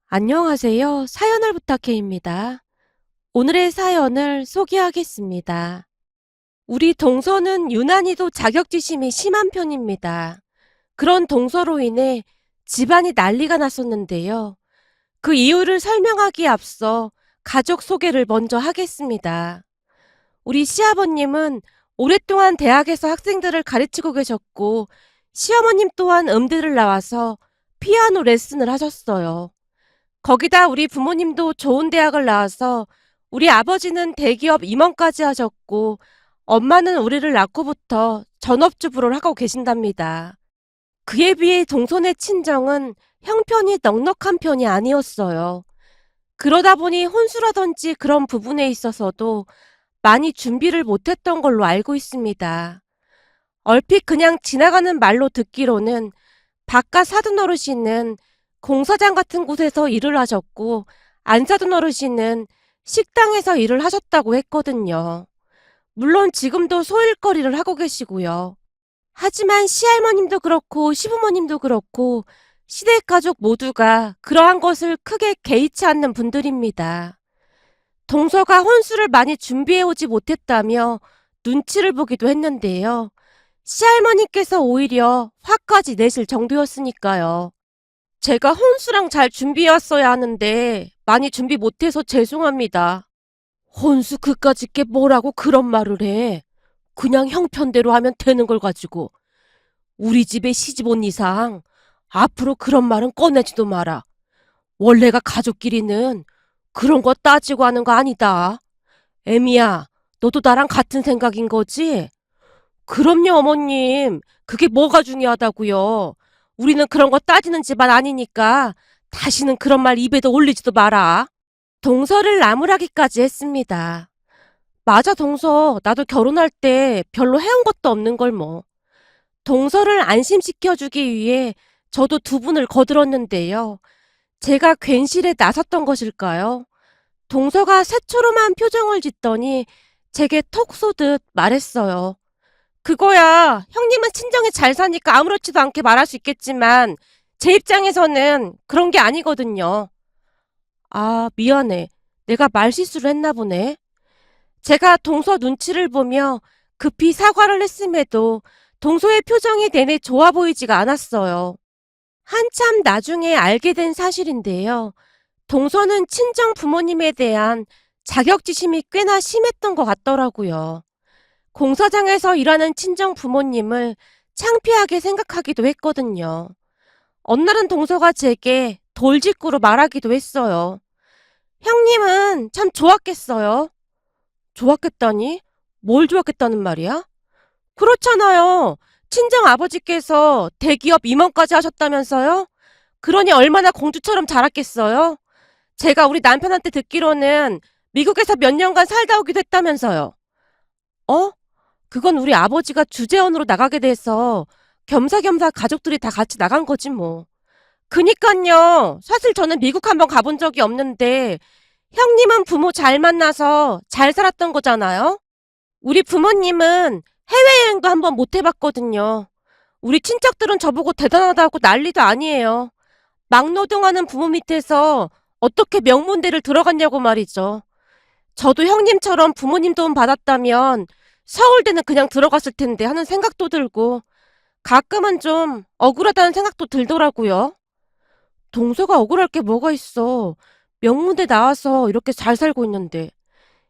안녕하세요. 사연을 부탁해입니다. 오늘의 사연을 소개하겠습니다. 우리 동서는 유난히도 자격지심이 심한 편입니다. 그런 동서로 인해 집안이 난리가 났었는데요. 그 이유를 설명하기에 앞서 가족 소개를 먼저 하겠습니다. 우리 시아버님은 오랫동안 대학에서 학생들을 가르치고 계셨고, 시어머님 또한 음대를 나와서 피아노 레슨을 하셨어요. 거기다 우리 부모님도 좋은 대학을 나와서 우리 아버지는 대기업 임원까지 하셨고, 엄마는 우리를 낳고부터 전업주부를 하고 계신답니다. 그에 비해 동선의 친정은 형편이 넉넉한 편이 아니었어요. 그러다 보니 혼수라든지 그런 부분에 있어서도 많이 준비를 못했던 걸로 알고 있습니다. 얼핏 그냥 지나가는 말로 듣기로는 바깥 사돈 어르신은 공사장 같은 곳에서 일을 하셨고, 안사돈 어르신은 식당에서 일을 하셨다고 했거든요. 물론 지금도 소일거리를 하고 계시고요. 하지만 시할머님도 그렇고 시부모님도 그렇고 시댁 가족 모두가 그러한 것을 크게 개의치 않는 분들입니다. 동서가 혼수를 많이 준비해오지 못했다며 눈치를 보기도 했는데요. 시할머니께서 오히려 화까지 내실 정도였으니까요. 제가 혼수랑 잘 준비해왔어야 하는데 많이 준비 못해서 죄송합니다. 혼수 그까짓 게 뭐라고 그런 말을 해. 그냥 형편대로 하면 되는 걸 가지고. 우리 집에 시집 온 이상 앞으로 그런 말은 꺼내지도 마라. 원래가 가족끼리는 그런 거 따지고 하는 거 아니다. 애미야, 너도 나랑 같은 생각인 거지? 그럼요, 어머님. 그게 뭐가 중요하다고요. 우리는 그런 거 따지는 집안 아니니까 다시는 그런 말 입에도 올리지도 마라. 동서를 나무라기까지 했습니다. 맞아, 동서. 나도 결혼할 때 별로 해온 것도 없는 걸 뭐. 동서를 안심시켜주기 위해 저도 두 분을 거들었는데요. 제가 괜시레 나섰던 것일까요? 동서가 새초롬한 표정을 짓더니 제게 톡 쏘듯 말했어요. 그거야. 형님은 친정에 잘 사니까 아무렇지도 않게 말할 수 있겠지만 제 입장에서는 그런 게 아니거든요. 아, 미안해. 내가 말실수를 했나 보네. 제가 동서 눈치를 보며 급히 사과를 했음에도 동서의 표정이 내내 좋아 보이지가 않았어요. 한참 나중에 알게 된 사실인데요. 동서는 친정 부모님에 대한 자격지심이 꽤나 심했던 것 같더라고요. 공사장에서 일하는 친정 부모님을 창피하게 생각하기도 했거든요. 어느 날은 동서가 제게 돌직구로 말하기도 했어요. 형님은 참 좋았겠어요. 좋았겠다니? 뭘 좋았겠다는 말이야? 그렇잖아요. 친정 아버지께서 대기업 임원까지 하셨다면서요? 그러니 얼마나 공주처럼 자랐겠어요? 제가 우리 남편한테 듣기로는 미국에서 몇 년간 살다 오기도 했다면서요. 어? 그건 우리 아버지가 주재원으로 나가게 돼서 겸사겸사 가족들이 다 같이 나간 거지 뭐. 그니깐요. 사실 저는 미국 한번 가본 적이 없는데 형님은 부모 잘 만나서 잘 살았던 거잖아요. 우리 부모님은 해외여행도 한번 못 해봤거든요. 우리 친척들은 저보고 대단하다고 난리도 아니에요. 막노동하는 부모 밑에서 어떻게 명문대를 들어갔냐고 말이죠. 저도 형님처럼 부모님 도움 받았다면 서울대는 그냥 들어갔을 텐데 하는 생각도 들고 가끔은 좀 억울하다는 생각도 들더라고요. 동서가 억울할 게 뭐가 있어. 명문대 나와서 이렇게 잘 살고 있는데.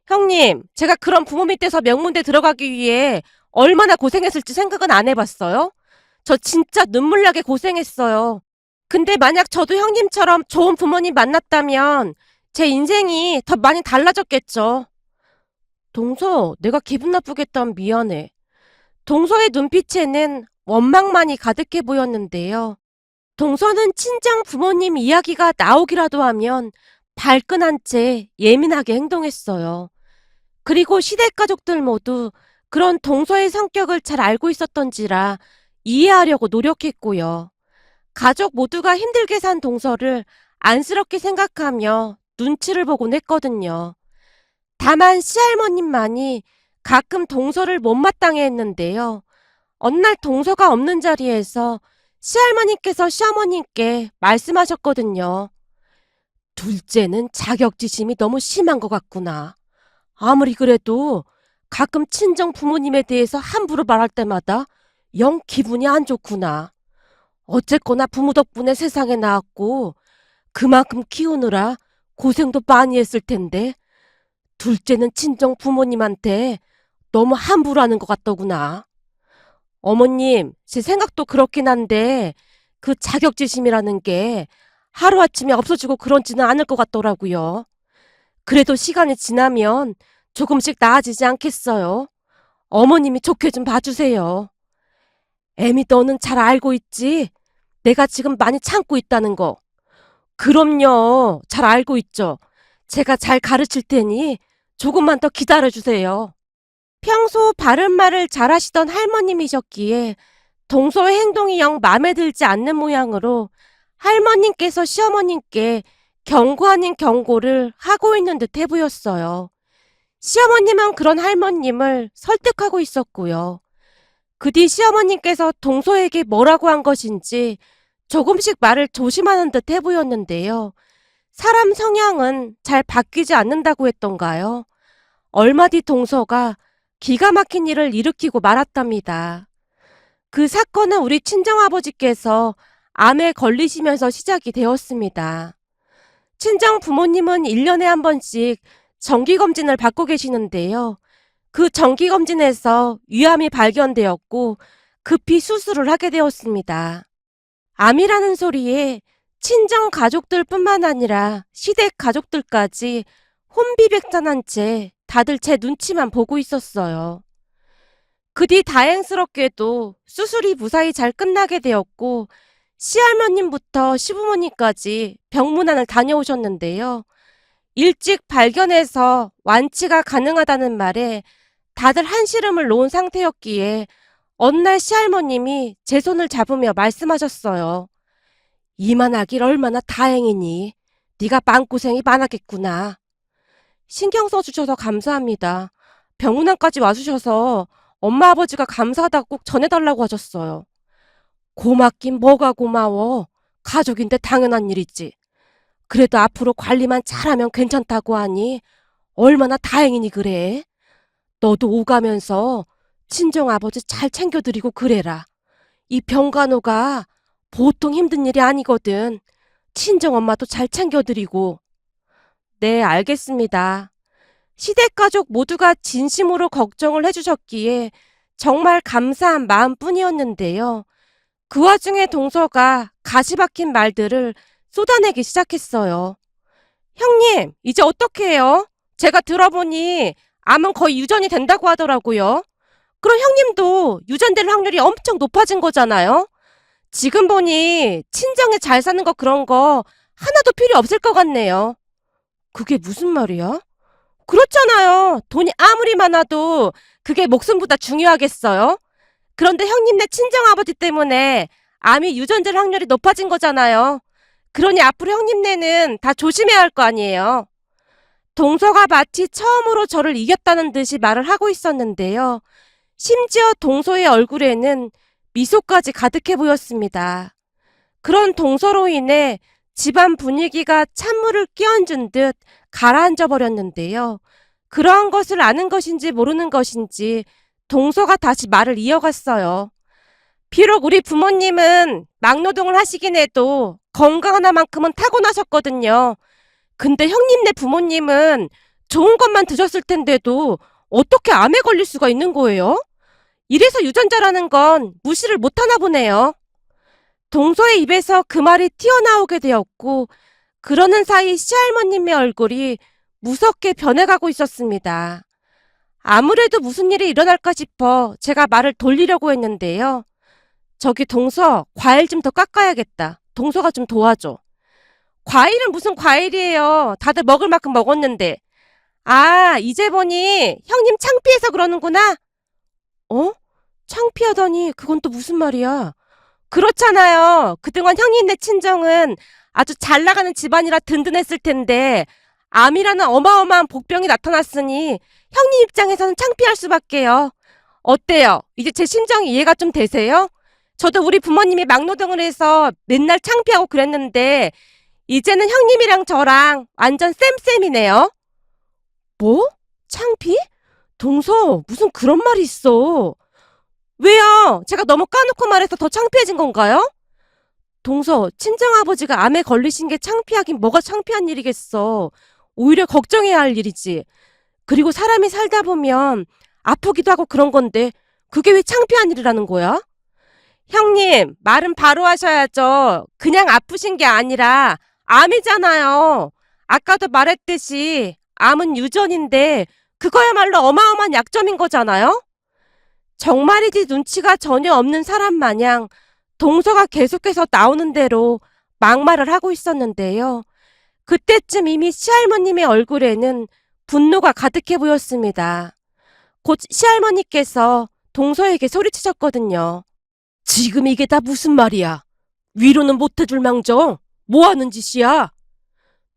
형님, 제가 그런 부모 밑에서 명문대 들어가기 위해 얼마나 고생했을지 생각은 안 해봤어요? 저 진짜 눈물나게 고생했어요. 근데 만약 저도 형님처럼 좋은 부모님 만났다면 제 인생이 더 많이 달라졌겠죠. 동서, 내가 기분 나쁘게 했다면 미안해. 동서의 눈빛에는 원망만이 가득해 보였는데요. 동서는 친정 부모님 이야기가 나오기라도 하면 발끈한 채 예민하게 행동했어요. 그리고 시댁 가족들 모두 그런 동서의 성격을 잘 알고 있었던지라 이해하려고 노력했고요. 가족 모두가 힘들게 산 동서를 안쓰럽게 생각하며 눈치를 보곤 했거든요. 다만 시할머님만이 가끔 동서를 못마땅해 했는데요. 어느 날 동서가 없는 자리에서 시할머니께서 시어머님께 말씀하셨거든요. 둘째는 자격지심이 너무 심한 것 같구나. 아무리 그래도 가끔 친정 부모님에 대해서 함부로 말할 때마다 영 기분이 안 좋구나. 어쨌거나 부모 덕분에 세상에 나왔고 그만큼 키우느라 고생도 많이 했을 텐데 둘째는 친정 부모님한테 너무 함부로 하는 것 같더구나. 어머님, 제 생각도 그렇긴 한데 그 자격지심이라는 게 하루아침에 없어지고 그런지는 않을 것 같더라고요. 그래도 시간이 지나면 조금씩 나아지지 않겠어요? 어머님이 좋게 좀 봐주세요. 애미 너는 잘 알고 있지? 내가 지금 많이 참고 있다는 거. 그럼요. 잘 알고 있죠. 제가 잘 가르칠 테니 조금만 더 기다려주세요. 평소 바른말을 잘하시던 할머님이셨기에 동서의 행동이 영 마음에 들지 않는 모양으로 할머님께서 시어머님께 경고 아닌 경고를 하고 있는 듯해 보였어요. 시어머님은 그런 할머님을 설득하고 있었고요. 그 뒤 시어머님께서 동서에게 뭐라고 한 것인지 조금씩 말을 조심하는 듯해 보였는데요. 사람 성향은 잘 바뀌지 않는다고 했던가요? 얼마 뒤 동서가 기가 막힌 일을 일으키고 말았답니다. 그 사건은 우리 친정아버지께서 암에 걸리시면서 시작이 되었습니다. 친정 부모님은 1년에 한 번씩 정기검진을 받고 계시는데요. 그 정기검진에서 위암이 발견되었고 급히 수술을 하게 되었습니다. 암이라는 소리에 친정 가족들뿐만 아니라 시댁 가족들까지 혼비백산한 채 다들 제 눈치만 보고 있었어요. 그 뒤 다행스럽게도 수술이 무사히 잘 끝나게 되었고 시할머님부터 시부모님까지 병문안을 다녀오셨는데요. 일찍 발견해서 완치가 가능하다는 말에 다들 한시름을 놓은 상태였기에 어느 날 시할머님이 제 손을 잡으며 말씀하셨어요. 이만하길 얼마나 다행이니. 네가 마음고생이 많았겠구나. 신경 써주셔서 감사합니다. 병문안까지 와주셔서 엄마 아버지가 감사하다고 꼭 전해달라고 하셨어요. 고맙긴 뭐가 고마워. 가족인데 당연한 일이지. 그래도 앞으로 관리만 잘하면 괜찮다고 하니 얼마나 다행이니 그래. 너도 오가면서 친정아버지 잘 챙겨드리고 그래라. 이 병간호가 보통 힘든 일이 아니거든. 친정엄마도 잘 챙겨드리고. 네, 알겠습니다. 시댁가족 모두가 진심으로 걱정을 해주셨기에 정말 감사한 마음뿐이었는데요. 그 와중에 동서가 가시 박힌 말들을 쏟아내기 시작했어요. 형님, 이제 어떻게 해요? 제가 들어보니 암은 거의 유전이 된다고 하더라고요. 그럼 형님도 유전될 확률이 엄청 높아진 거잖아요? 지금 보니 친정에 잘 사는 거 그런 거 하나도 필요 없을 것 같네요. 그게 무슨 말이야? 그렇잖아요. 돈이 아무리 많아도 그게 목숨보다 중요하겠어요? 그런데 형님네 친정아버지 때문에 암이 유전될 확률이 높아진 거잖아요. 그러니 앞으로 형님네는 다 조심해야 할 거 아니에요. 동서가 마치 처음으로 저를 이겼다는 듯이 말을 하고 있었는데요. 심지어 동서의 얼굴에는 미소까지 가득해 보였습니다. 그런 동서로 인해 집안 분위기가 찬물을 끼얹은 듯 가라앉아 버렸는데요. 그러한 것을 아는 것인지 모르는 것인지 동서가 다시 말을 이어갔어요. 비록 우리 부모님은 막노동을 하시긴 해도 건강 하나만큼은 타고나셨거든요. 근데 형님네 부모님은 좋은 것만 드셨을 텐데도 어떻게 암에 걸릴 수가 있는 거예요? 이래서 유전자라는 건 무시를 못하나 보네요. 동서의 입에서 그 말이 튀어나오게 되었고 그러는 사이 시할머님의 얼굴이 무섭게 변해가고 있었습니다. 아무래도 무슨 일이 일어날까 싶어 제가 말을 돌리려고 했는데요. 저기 동서, 과일 좀 더 깎아야겠다. 동서가 좀 도와줘. 과일은 무슨 과일이에요. 다들 먹을 만큼 먹었는데. 아, 이제 보니 형님 창피해서 그러는구나. 어? 창피하다니 그건 또 무슨 말이야? 그렇잖아요. 그동안 형님네 친정은 아주 잘 나가는 집안이라 든든했을 텐데 암이라는 어마어마한 복병이 나타났으니 형님 입장에서는 창피할 수밖에요. 어때요? 이제 제 심정이 이해가 좀 되세요? 저도 우리 부모님이 막노동을 해서 맨날 창피하고 그랬는데 이제는 형님이랑 저랑 완전 쌤쌤이네요. 뭐? 창피? 동서, 무슨 그런 말이 있어. 왜요? 제가 너무 까놓고 말해서 더 창피해진 건가요? 동서, 친정아버지가 암에 걸리신 게 창피하긴 뭐가 창피한 일이겠어. 오히려 걱정해야 할 일이지. 그리고 사람이 살다 보면 아프기도 하고 그런 건데 그게 왜 창피한 일이라는 거야? 형님, 말은 바로 하셔야죠. 그냥 아프신 게 아니라 암이잖아요. 아까도 말했듯이 암은 유전인데 그거야말로 어마어마한 약점인 거잖아요? 정말이지 눈치가 전혀 없는 사람 마냥 동서가 계속해서 나오는 대로 막말을 하고 있었는데요. 그때쯤 이미 시할머님의 얼굴에는 분노가 가득해 보였습니다. 곧 시할머니께서 동서에게 소리치셨거든요. 지금 이게 다 무슨 말이야? 위로는 못해줄 망정 뭐 하는 짓이야?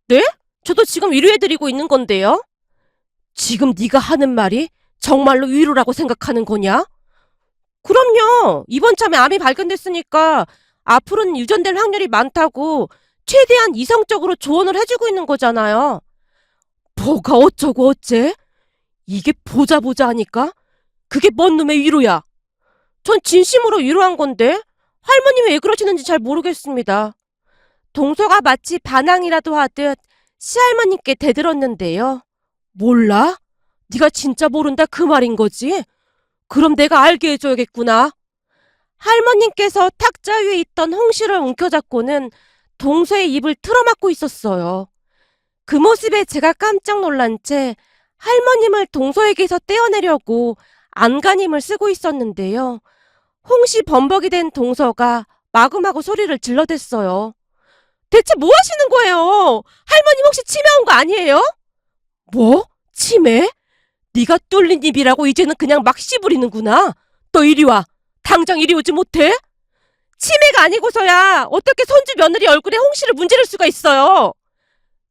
네? 저도 지금 위로해드리고 있는 건데요. 지금 네가 하는 말이 정말로 위로라고 생각하는 거냐? 그럼요. 이번 참에 암이 발견됐으니까 앞으로는 유전될 확률이 많다고 최대한 이성적으로 조언을 해주고 있는 거잖아요. 뭐가 어쩌고 어째? 이게 보자 보자 하니까? 그게 뭔 놈의 위로야? 전 진심으로 위로한 건데 할머님이 왜 그러시는지 잘 모르겠습니다. 동서가 마치 반항이라도 하듯 시할머님께 대들었는데요. 몰라? 네가 진짜 모른다 그 말인 거지? 그럼 내가 알게 해줘야겠구나. 할머님께서 탁자 위에 있던 홍시를 움켜잡고는 동서의 입을 틀어막고 있었어요. 그 모습에 제가 깜짝 놀란 채 할머님을 동서에게서 떼어내려고 안간힘을 쓰고 있었는데요. 홍시 범벅이 된 동서가 마구마구 소리를 질러댔어요. 대체 뭐 하시는 거예요? 할머님 혹시 치매 온 거 아니에요? 뭐? 치매? 네가 뚫린 입이라고 이제는 그냥 막 씨부리는구나. 너 이리 와. 당장 이리 오지 못해? 치매가 아니고서야 어떻게 손주 며느리 얼굴에 홍시를 문지를 수가 있어요?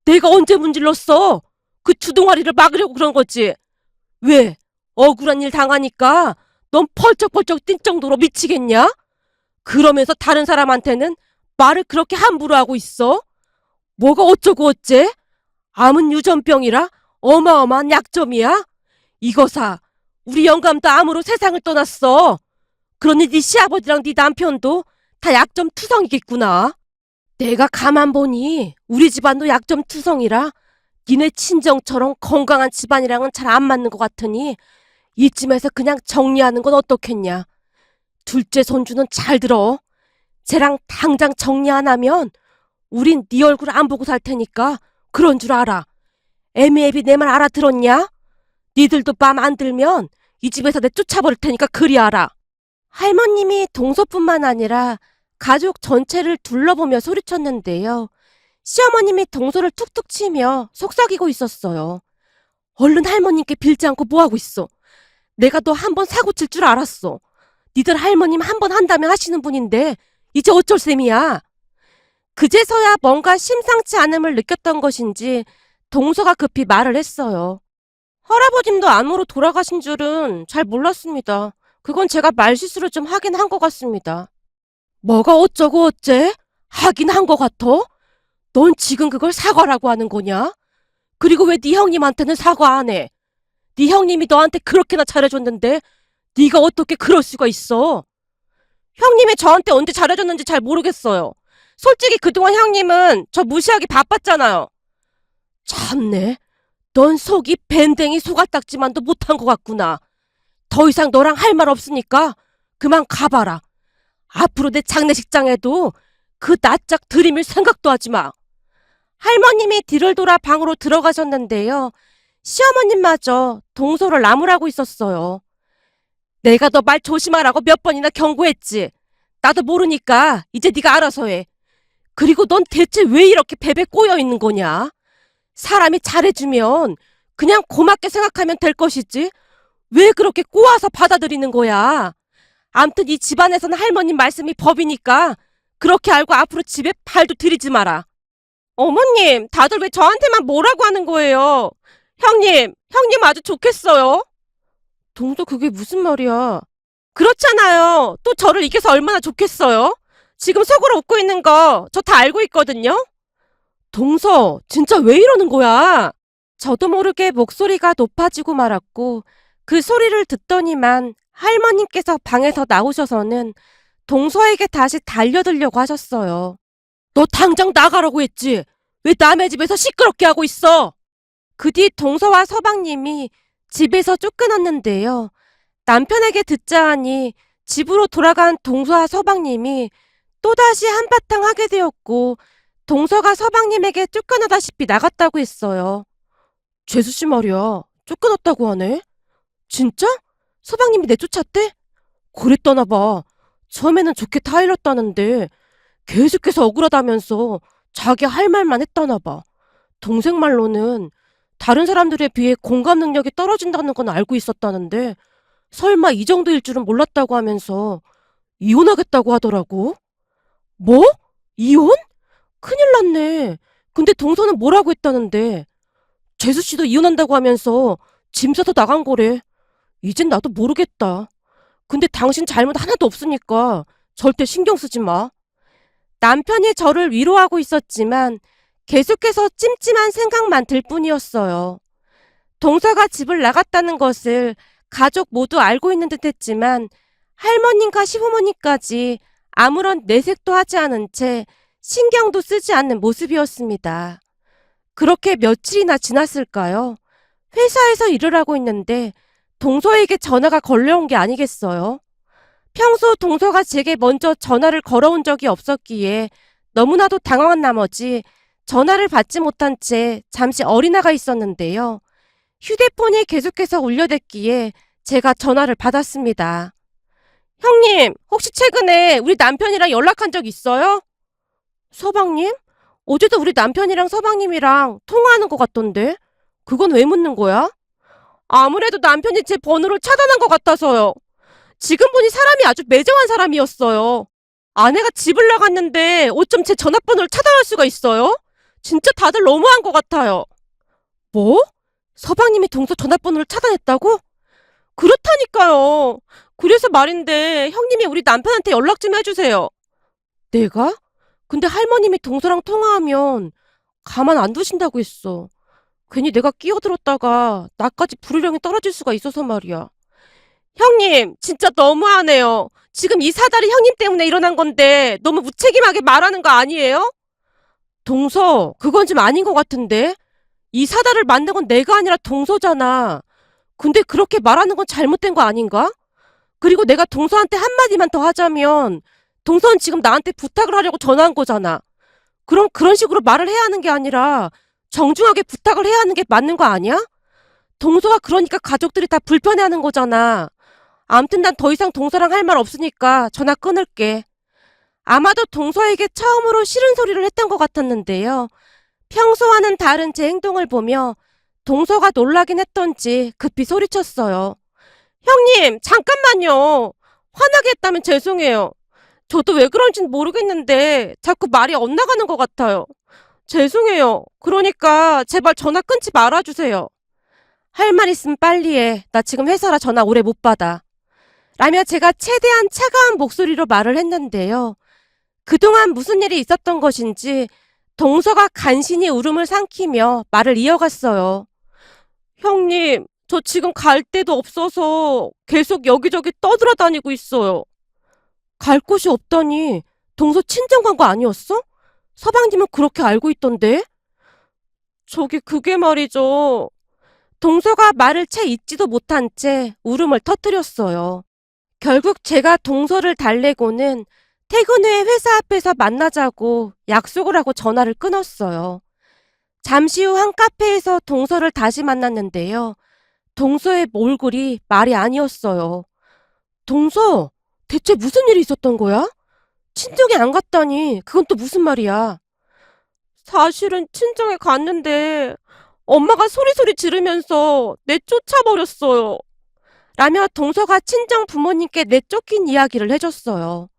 내가 언제 문질렀어? 그 주둥아리를 막으려고 그런 거지. 왜? 억울한 일 당하니까 넌 펄쩍펄쩍 뛸 정도로 미치겠냐? 그러면서 다른 사람한테는 말을 그렇게 함부로 하고 있어? 뭐가 어쩌고 어째? 암은 유전병이라 어마어마한 약점이야? 이거사, 우리 영감도 암으로 세상을 떠났어. 그러니 네 시아버지랑 네 남편도 다 약점 투성이겠구나. 내가 가만 보니 우리 집안도 약점 투성이라 니네 친정처럼 건강한 집안이랑은 잘 안 맞는 것 같으니 이쯤에서 그냥 정리하는 건 어떻겠냐. 둘째 손주는 잘 들어. 쟤랑 당장 정리 안 하면 우린 네 얼굴 안 보고 살 테니까 그런 줄 알아. 애미애비 내 말 알아들었냐? 니들도 맘 안 들면 이 집에서 내 쫓아버릴 테니까 그리 알아. 할머님이 동서뿐만 아니라 가족 전체를 둘러보며 소리쳤는데요. 시어머님이 동서를 툭툭 치며 속삭이고 있었어요. 얼른 할머님께 빌지 않고 뭐하고 있어. 내가 너 한 번 사고 칠 줄 알았어. 니들 할머님 한 번 한다면 하시는 분인데 이제 어쩔 셈이야. 그제서야 뭔가 심상치 않음을 느꼈던 것인지 동서가 급히 말을 했어요. 할아버님도 암으로 돌아가신 줄은 잘 몰랐습니다. 그건 제가 말실수를 좀 하긴 한 것 같습니다. 뭐가 어쩌고 어째? 하긴 한 것 같아? 넌 지금 그걸 사과라고 하는 거냐? 그리고 왜 네 형님한테는 사과 안 해? 네 형님이 너한테 그렇게나 잘해줬는데 네가 어떻게 그럴 수가 있어? 형님이 저한테 언제 잘해줬는지 잘 모르겠어요. 솔직히 그동안 형님은 저 무시하기 바빴잖아요. 참네. 넌 속이 밴댕이 소갈딱지만도 못한 것 같구나. 더 이상 너랑 할 말 없으니까 그만 가봐라. 앞으로 내 장례식장에도 그 낯짝 들이밀 생각도 하지 마. 할머님이 뒤를 돌아 방으로 들어가셨는데요. 시어머님마저 동서를 나무라고 있었어요. 내가 너 말 조심하라고 몇 번이나 경고했지. 나도 모르니까 이제 네가 알아서 해. 그리고 넌 대체 왜 이렇게 베베 꼬여 있는 거냐? 사람이 잘해주면 그냥 고맙게 생각하면 될 것이지. 왜 그렇게 꼬아서 받아들이는 거야? 암튼 이 집안에서는 할머님 말씀이 법이니까 그렇게 알고 앞으로 집에 발도 들이지 마라. 어머님, 다들 왜 저한테만 뭐라고 하는 거예요? 형님 아주 좋겠어요. 동서 그게 무슨 말이야? 그렇잖아요. 또 저를 이겨서 얼마나 좋겠어요? 지금 속으로 웃고 있는 거 저 다 알고 있거든요. 동서, 진짜 왜 이러는 거야? 저도 모르게 목소리가 높아지고 말았고 그 소리를 듣더니만 할머님께서 방에서 나오셔서는 동서에게 다시 달려들려고 하셨어요. 너 당장 나가라고 했지? 왜 남의 집에서 시끄럽게 하고 있어? 그 뒤 동서와 서방님이 집에서 쫓겨났는데요. 남편에게 듣자 하니 집으로 돌아간 동서와 서방님이 또다시 한바탕 하게 되었고 동서가 서방님에게 쫓겨나다시피 나갔다고 했어요. 재수씨 말이야. 쫓겨났다고 하네. 진짜? 서방님이 내쫓았대? 그랬더나 봐. 처음에는 좋게 타일렀다는데 계속해서 억울하다면서 자기 할 말만 했다나 봐. 동생 말로는 다른 사람들에 비해 공감 능력이 떨어진다는 건 알고 있었다는데 설마 이 정도일 줄은 몰랐다고 하면서 이혼하겠다고 하더라고. 뭐? 이혼? 큰일 났네. 근데 동서는 뭐라고 했다는데? 재수씨도 이혼한다고 하면서 짐 싸서 나간 거래. 이젠 나도 모르겠다. 근데 당신 잘못 하나도 없으니까 절대 신경 쓰지 마. 남편이 저를 위로하고 있었지만 계속해서 찜찜한 생각만 들 뿐이었어요. 동서가 집을 나갔다는 것을 가족 모두 알고 있는 듯 했지만 할머님과 시부모님까지 아무런 내색도 하지 않은 채 신경도 쓰지 않는 모습이었습니다. 그렇게 며칠이나 지났을까요? 회사에서 일을 하고 있는데 동서에게 전화가 걸려온 게 아니겠어요? 평소 동서가 제게 먼저 전화를 걸어온 적이 없었기에 너무나도 당황한 나머지 전화를 받지 못한 채 잠시 어린아가 있었는데요. 휴대폰이 계속해서 울려댔기에 제가 전화를 받았습니다. 형님, 혹시 최근에 우리 남편이랑 연락한 적 있어요? 서방님? 어제도 우리 남편이랑 서방님이랑 통화하는 것 같던데? 그건 왜 묻는 거야? 아무래도 남편이 제 번호를 차단한 것 같아서요. 지금 보니 사람이 아주 매정한 사람이었어요. 아내가 집을 나갔는데 어쩜 제 전화번호를 차단할 수가 있어요? 진짜 다들 너무한 것 같아요. 뭐? 서방님이 동서 전화번호를 차단했다고? 그렇다니까요. 그래서 말인데 형님이 우리 남편한테 연락 좀 해주세요. 내가? 근데 할머님이 동서랑 통화하면 가만 안 두신다고 했어. 괜히 내가 끼어들었다가 나까지 불효령이 떨어질 수가 있어서 말이야. 형님, 진짜 너무하네요. 지금 이 사달이 형님 때문에 일어난 건데 너무 무책임하게 말하는 거 아니에요? 동서, 그건 좀 아닌 것 같은데? 이 사달을 만든 건 내가 아니라 동서잖아. 근데 그렇게 말하는 건 잘못된 거 아닌가? 그리고 내가 동서한테 한마디만 더 하자면 동서는 지금 나한테 부탁을 하려고 전화한 거잖아. 그럼 그런 식으로 말을 해야 하는 게 아니라 정중하게 부탁을 해야 하는 게 맞는 거 아니야? 동서가 그러니까 가족들이 다 불편해하는 거잖아. 암튼 난 더 이상 동서랑 할 말 없으니까 전화 끊을게. 아마도 동서에게 처음으로 싫은 소리를 했던 것 같았는데요. 평소와는 다른 제 행동을 보며 동서가 놀라긴 했던지 급히 소리쳤어요. 형님, 잠깐만요. 화나게 했다면 죄송해요. 저도 왜 그런지는 모르겠는데 자꾸 말이 엇나가는 것 같아요. 죄송해요. 그러니까 제발 전화 끊지 말아주세요. 할 말 있으면 빨리 해. 나 지금 회사라 전화 오래 못 받아. 라며 제가 최대한 차가운 목소리로 말을 했는데요. 그동안 무슨 일이 있었던 것인지 동서가 간신히 울음을 삼키며 말을 이어갔어요. 형님, 저 지금 갈 데도 없어서 계속 여기저기 떠들어다니고 있어요. 갈 곳이 없다니 동서 친정 간 거 아니었어? 서방님은 그렇게 알고 있던데? 저기 그게 말이죠. 동서가 말을 채 잇지도 못한 채 울음을 터뜨렸어요. 결국 제가 동서를 달래고는 퇴근 후에 회사 앞에서 만나자고 약속을 하고 전화를 끊었어요. 잠시 후 한 카페에서 동서를 다시 만났는데요. 동서의 몰골이 말이 아니었어요. 동서, 대체 무슨 일이 있었던 거야? 친정에 안 갔다니 그건 또 무슨 말이야? 사실은 친정에 갔는데 엄마가 소리소리 지르면서 내쫓아버렸어요. 라며 동서가 친정 부모님께 내쫓긴 이야기를 해줬어요.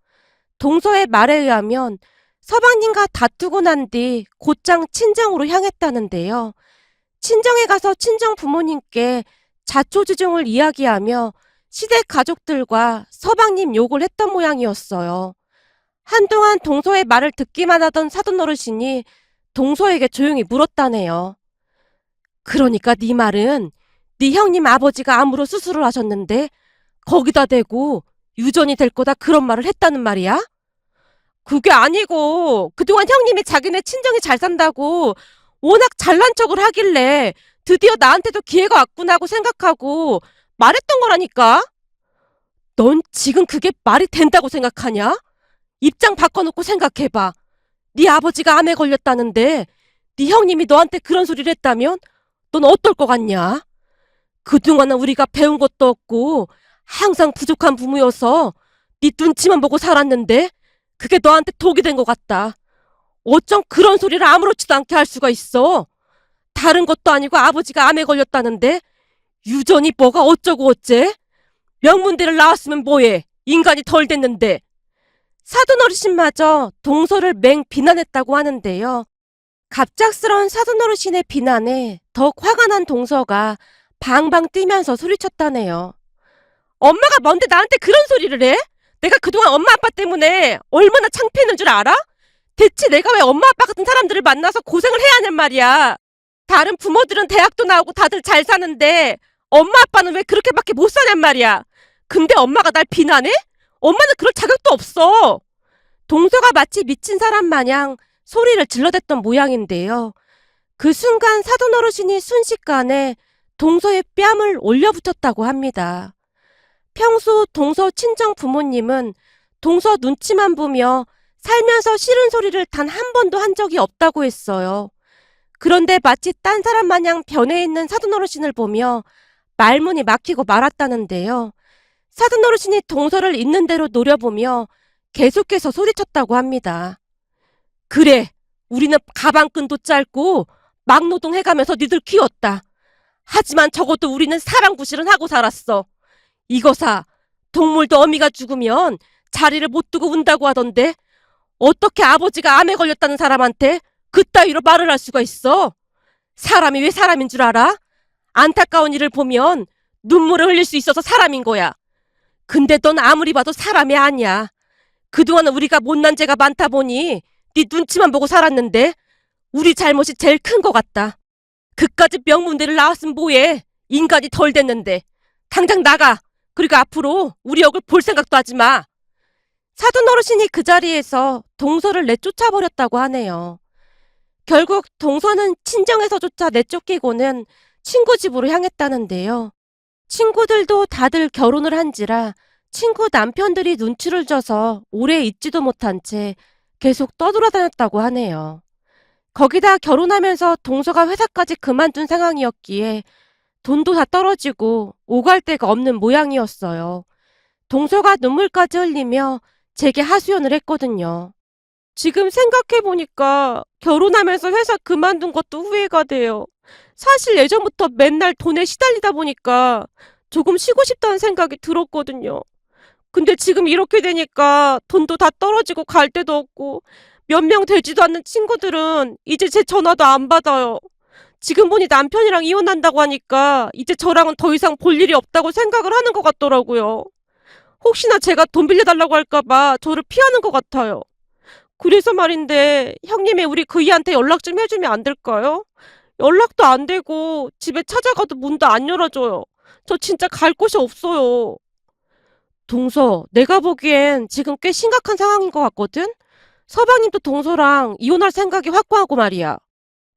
동서의 말에 의하면 서방님과 다투고 난 뒤 곧장 친정으로 향했다는데요. 친정에 가서 친정 부모님께 자초지종을 이야기하며 시댁 가족들과 서방님 욕을 했던 모양이었어요. 한동안 동서의 말을 듣기만 하던 사돈 어르신이 동서에게 조용히 물었다네요. 그러니까 네 말은 네 형님 아버지가 암으로 수술을 하셨는데 거기다 대고 유전이 될 거다 그런 말을 했다는 말이야? 그게 아니고 그동안 형님이 자기네 친정이 잘 산다고 워낙 잘난 척을 하길래 드디어 나한테도 기회가 왔구나 하고 생각하고 말했던 거라니까. 넌 지금 그게 말이 된다고 생각하냐? 입장 바꿔놓고 생각해봐. 네 아버지가 암에 걸렸다는데 네 형님이 너한테 그런 소리를 했다면 넌 어떨 것 같냐? 그동안은 우리가 배운 것도 없고 항상 부족한 부모여서 네 눈치만 보고 살았는데 그게 너한테 독이 된 것 같다. 어쩜 그런 소리를 아무렇지도 않게 할 수가 있어? 다른 것도 아니고 아버지가 암에 걸렸다는데 유전이 뭐가 어쩌고 어째? 명문대를 나왔으면 뭐해? 인간이 덜 됐는데. 사돈 어르신마저 동서를 맹 비난했다고 하는데요. 갑작스런 사돈 어르신의 비난에 더욱 화가 난 동서가 방방 뛰면서 소리쳤다네요. 엄마가 뭔데 나한테 그런 소리를 해? 내가 그동안 엄마 아빠 때문에 얼마나 창피했는 줄 알아? 대체 내가 왜 엄마 아빠 같은 사람들을 만나서 고생을 해야 하냔 말이야. 다른 부모들은 대학도 나오고 다들 잘 사는데 엄마 아빠는 왜 그렇게밖에 못 사냔 말이야. 근데 엄마가 날 비난해? 엄마는 그럴 자격도 없어. 동서가 마치 미친 사람 마냥 소리를 질러댔던 모양인데요. 그 순간 사돈 어르신이 순식간에 동서의 뺨을 올려붙였다고 합니다. 평소 동서 친정 부모님은 동서 눈치만 보며 살면서 싫은 소리를 단 한 번도 한 적이 없다고 했어요. 그런데 마치 딴 사람 마냥 변해 있는 사돈 어르신을 보며 말문이 막히고 말았다는데요. 사돈 어르신이 동서를 있는 대로 노려보며 계속해서 소리쳤다고 합니다. 그래, 우리는 가방끈도 짧고 막노동해가면서 니들 키웠다. 하지만 적어도 우리는 사랑 구실은 하고 살았어. 이거사, 동물도 어미가 죽으면 자리를 못 두고 운다고 하던데 어떻게 아버지가 암에 걸렸다는 사람한테 그따위로 말을 할 수가 있어? 사람이 왜 사람인 줄 알아? 안타까운 일을 보면 눈물을 흘릴 수 있어서 사람인 거야. 근데 넌 아무리 봐도 사람이 아니야. 그동안 우리가 못난 죄가 많다 보니 네 눈치만 보고 살았는데 우리 잘못이 제일 큰 것 같다. 그까짓 명문대를 나왔으면 뭐해? 인간이 덜 됐는데. 당장 나가. 그리고 앞으로 우리 얼굴 볼 생각도 하지 마. 사돈 어르신이 그 자리에서 동서를 내쫓아버렸다고 하네요. 결국 동서는 친정에서조차 내쫓기고는 친구 집으로 향했다는데요. 친구들도 다들 결혼을 한지라 친구 남편들이 눈치를 줘서 오래 있지도 못한 채 계속 떠돌아다녔다고 하네요. 거기다 결혼하면서 동서가 회사까지 그만둔 상황이었기에 돈도 다 떨어지고 오갈 데가 없는 모양이었어요. 동서가 눈물까지 흘리며 제게 하소연을 했거든요. 지금 생각해보니까 결혼하면서 회사 그만둔 것도 후회가 돼요. 사실 예전부터 맨날 돈에 시달리다 보니까 조금 쉬고 싶다는 생각이 들었거든요. 근데 지금 이렇게 되니까 돈도 다 떨어지고 갈 데도 없고 몇 명 되지도 않는 친구들은 이제 제 전화도 안 받아요. 지금 보니 남편이랑 이혼한다고 하니까 이제 저랑은 더 이상 볼 일이 없다고 생각을 하는 것 같더라고요. 혹시나 제가 돈 빌려달라고 할까봐 저를 피하는 것 같아요. 그래서 말인데 형님이 우리 그이한테 연락 좀 해주면 안 될까요? 연락도 안 되고 집에 찾아가도 문도 안 열어줘요. 저 진짜 갈 곳이 없어요. 동서, 내가 보기엔 지금 꽤 심각한 상황인 것 같거든? 서방님도 동서랑 이혼할 생각이 확고하고 말이야.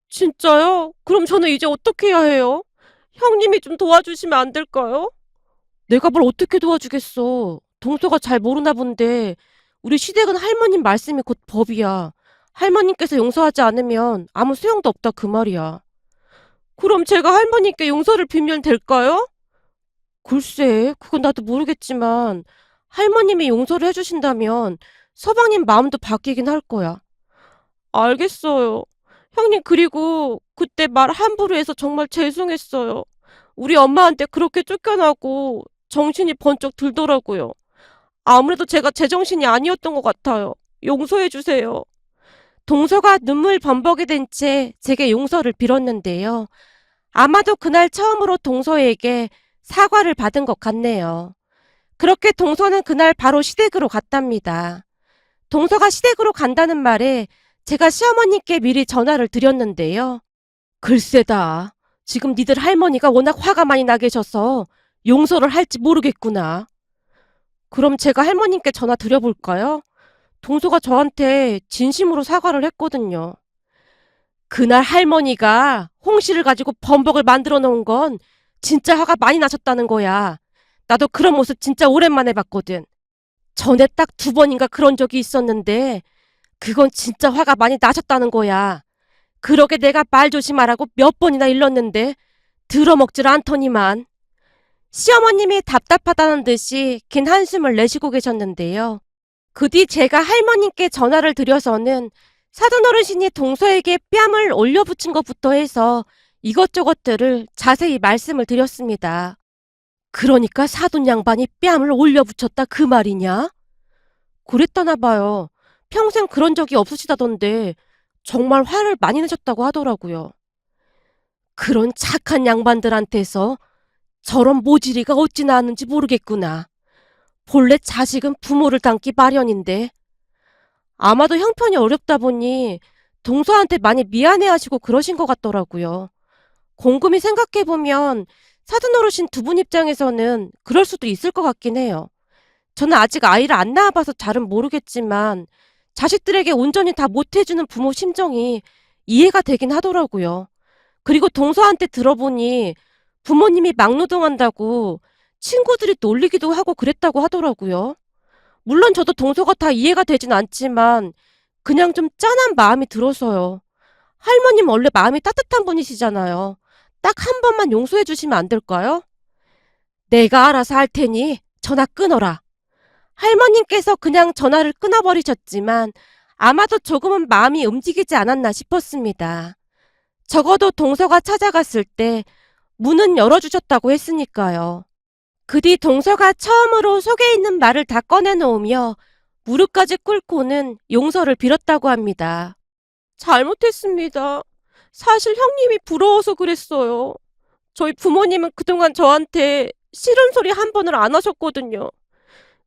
진짜요? 그럼 저는 이제 어떻게 해야 해요? 형님이 좀 도와주시면 안 될까요? 내가 뭘 어떻게 도와주겠어. 동서가 잘 모르나 본데 우리 시댁은 할머님 말씀이 곧 법이야. 할머님께서 용서하지 않으면 아무 소용도 없다 그 말이야. 그럼 제가 할머님께 용서를 빌면 될까요? 글쎄, 그건 나도 모르겠지만 할머님이 용서를 해주신다면 서방님 마음도 바뀌긴 할 거야. 알겠어요. 형님, 그리고 그때 말 함부로 해서 정말 죄송했어요. 우리 엄마한테 그렇게 쫓겨나고 정신이 번쩍 들더라고요. 아무래도 제가 제정신이 아니었던 것 같아요. 용서해 주세요. 동서가 눈물 범벅이 된 채 제게 용서를 빌었는데요. 아마도 그날 처음으로 동서에게 사과를 받은 것 같네요. 그렇게 동서는 그날 바로 시댁으로 갔답니다. 동서가 시댁으로 간다는 말에 제가 시어머님께 미리 전화를 드렸는데요. 글쎄다. 지금 니들 할머니가 워낙 화가 많이 나 계셔서 용서를 할지 모르겠구나. 그럼 제가 할머님께 전화 드려볼까요? 동서가 저한테 진심으로 사과를 했거든요. 그날 할머니가 홍시를 가지고 범벅을 만들어 놓은 건 진짜 화가 많이 나셨다는 거야. 나도 그런 모습 진짜 오랜만에 봤거든. 전에 딱 2번인가 그런 적이 있었는데 그건 진짜 화가 많이 나셨다는 거야. 그러게 내가 말 조심하라고 몇 번이나 일렀는데 들어먹질 않더니만. 시어머님이 답답하다는 듯이 긴 한숨을 내쉬고 계셨는데요. 그 뒤 제가 할머님께 전화를 드려서는 사돈어르신이 동서에게 뺨을 올려붙인 것부터 해서 이것저것들을 자세히 말씀을 드렸습니다. 그러니까 사돈 양반이 뺨을 올려붙였다 그 말이냐? 그랬다나 봐요. 평생 그런 적이 없으시다던데 정말 화를 많이 내셨다고 하더라고요. 그런 착한 양반들한테서 저런 모질이가 어찌 나왔는지 모르겠구나. 본래 자식은 부모를 닮기 마련인데 아마도 형편이 어렵다 보니 동서한테 많이 미안해하시고 그러신 것 같더라고요. 곰곰이 생각해보면 사돈어르신 2분 입장에서는 그럴 수도 있을 것 같긴 해요. 저는 아직 아이를 안 낳아봐서 잘은 모르겠지만 자식들에게 온전히 다 못해주는 부모 심정이 이해가 되긴 하더라고요. 그리고 동서한테 들어보니 부모님이 막노동한다고 친구들이 놀리기도 하고 그랬다고 하더라고요. 물론 저도 동서가 다 이해가 되진 않지만 그냥 좀 짠한 마음이 들어서요. 할머님 원래 마음이 따뜻한 분이시잖아요. 딱 한 번만 용서해 주시면 안 될까요? 내가 알아서 할 테니 전화 끊어라. 할머님께서 그냥 전화를 끊어버리셨지만 아마도 조금은 마음이 움직이지 않았나 싶었습니다. 적어도 동서가 찾아갔을 때 문은 열어주셨다고 했으니까요. 그 뒤 동서가 처음으로 속에 있는 말을 다 꺼내놓으며 무릎까지 꿇고는 용서를 빌었다고 합니다. 잘못했습니다. 사실 형님이 부러워서 그랬어요. 저희 부모님은 그동안 저한테 싫은 소리 한 번을 안 하셨거든요.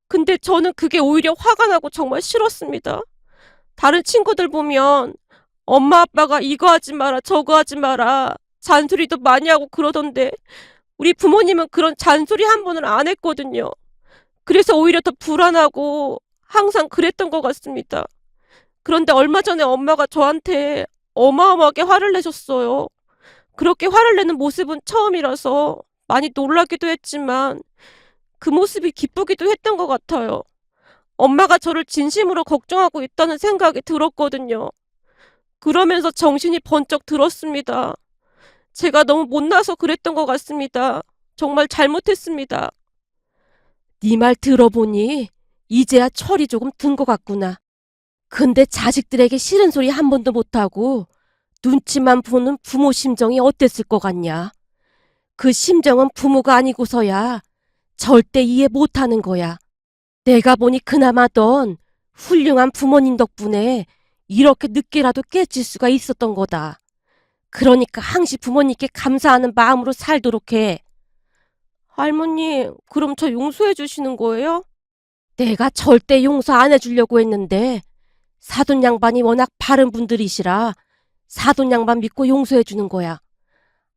근데 저는 그게 오히려 화가 나고 정말 싫었습니다. 다른 친구들 보면 엄마 아빠가 이거 하지 마라 저거 하지 마라 잔소리도 많이 하고 그러던데 우리 부모님은 그런 잔소리 한 번을 안 했거든요. 그래서 오히려 더 불안하고 항상 그랬던 것 같습니다. 그런데 얼마 전에 엄마가 저한테 어마어마하게 화를 내셨어요. 그렇게 화를 내는 모습은 처음이라서 많이 놀라기도 했지만 그 모습이 기쁘기도 했던 것 같아요. 엄마가 저를 진심으로 걱정하고 있다는 생각이 들었거든요. 그러면서 정신이 번쩍 들었습니다. 제가 너무 못나서 그랬던 것 같습니다. 정말 잘못했습니다. 네 말 들어보니 이제야 철이 조금 든 것 같구나. 근데 자식들에게 싫은 소리 한 번도 못하고 눈치만 보는 부모 심정이 어땠을 것 같냐? 그 심정은 부모가 아니고서야 절대 이해 못하는 거야. 내가 보니 그나마 넌 훌륭한 부모님 덕분에 이렇게 늦게라도 깨칠 수가 있었던 거다. 그러니까 항시 부모님께 감사하는 마음으로 살도록 해. 할머니, 그럼 저 용서해 주시는 거예요? 내가 절대 용서 안 해주려고 했는데 사돈 양반이 워낙 바른 분들이시라 사돈 양반 믿고 용서해 주는 거야.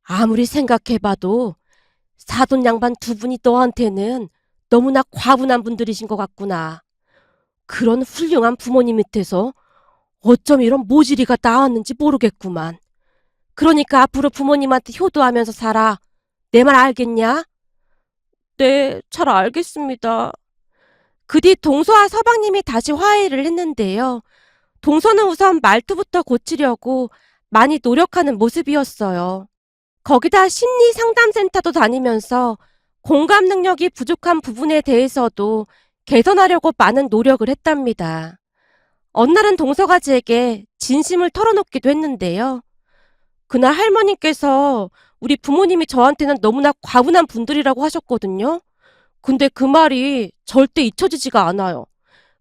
아무리 생각해봐도 사돈 양반 2분이 너한테는 너무나 과분한 분들이신 것 같구나. 그런 훌륭한 부모님 밑에서 어쩜 이런 모질이가 나왔는지 모르겠구만. 그러니까 앞으로 부모님한테 효도하면서 살아. 내 말 알겠냐? 네, 잘 알겠습니다. 그 뒤 동서와 서방님이 다시 화해를 했는데요. 동서는 우선 말투부터 고치려고 많이 노력하는 모습이었어요. 거기다 심리 상담센터도 다니면서 공감 능력이 부족한 부분에 대해서도 개선하려고 많은 노력을 했답니다. 어느 날은 동서가 제게 진심을 털어놓기도 했는데요. 그날 할머님께서 우리 부모님이 저한테는 너무나 과분한 분들이라고 하셨거든요. 근데 그 말이 절대 잊혀지지가 않아요.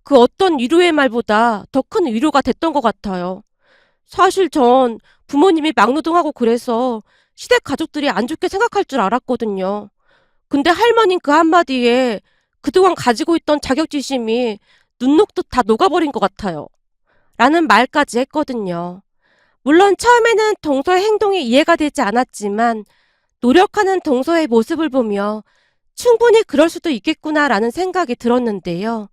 그 어떤 위로의 말보다 더 큰 위로가 됐던 것 같아요. 사실 전 부모님이 막노동하고 그래서 시댁 가족들이 안 좋게 생각할 줄 알았거든요. 근데 할머님 그 한마디에 그동안 가지고 있던 자격지심이 눈 녹듯 다 녹아버린 것 같아요. 라는 말까지 했거든요. 물론 처음에는 동서의 행동이 이해가 되지 않았지만 노력하는 동서의 모습을 보며 충분히 그럴 수도 있겠구나라는 생각이 들었는데요.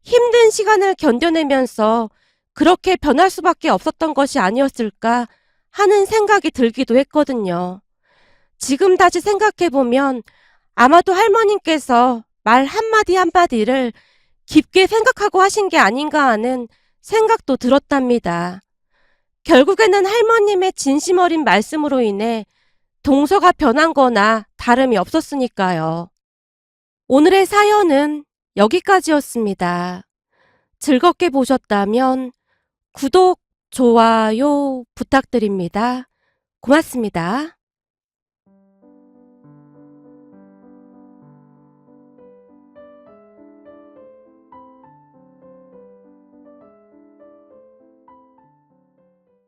힘든 시간을 견뎌내면서 그렇게 변할 수밖에 없었던 것이 아니었을까 하는 생각이 들기도 했거든요. 지금 다시 생각해보면 아마도 할머님께서 말 한마디 한마디를 깊게 생각하고 하신 게 아닌가 하는 생각도 들었답니다. 결국에는 할머님의 진심 어린 말씀으로 인해 동서가 변한 거나 다름이 없었으니까요. 오늘의 사연은 여기까지였습니다. 즐겁게 보셨다면 구독, 좋아요 부탁드립니다. 고맙습니다.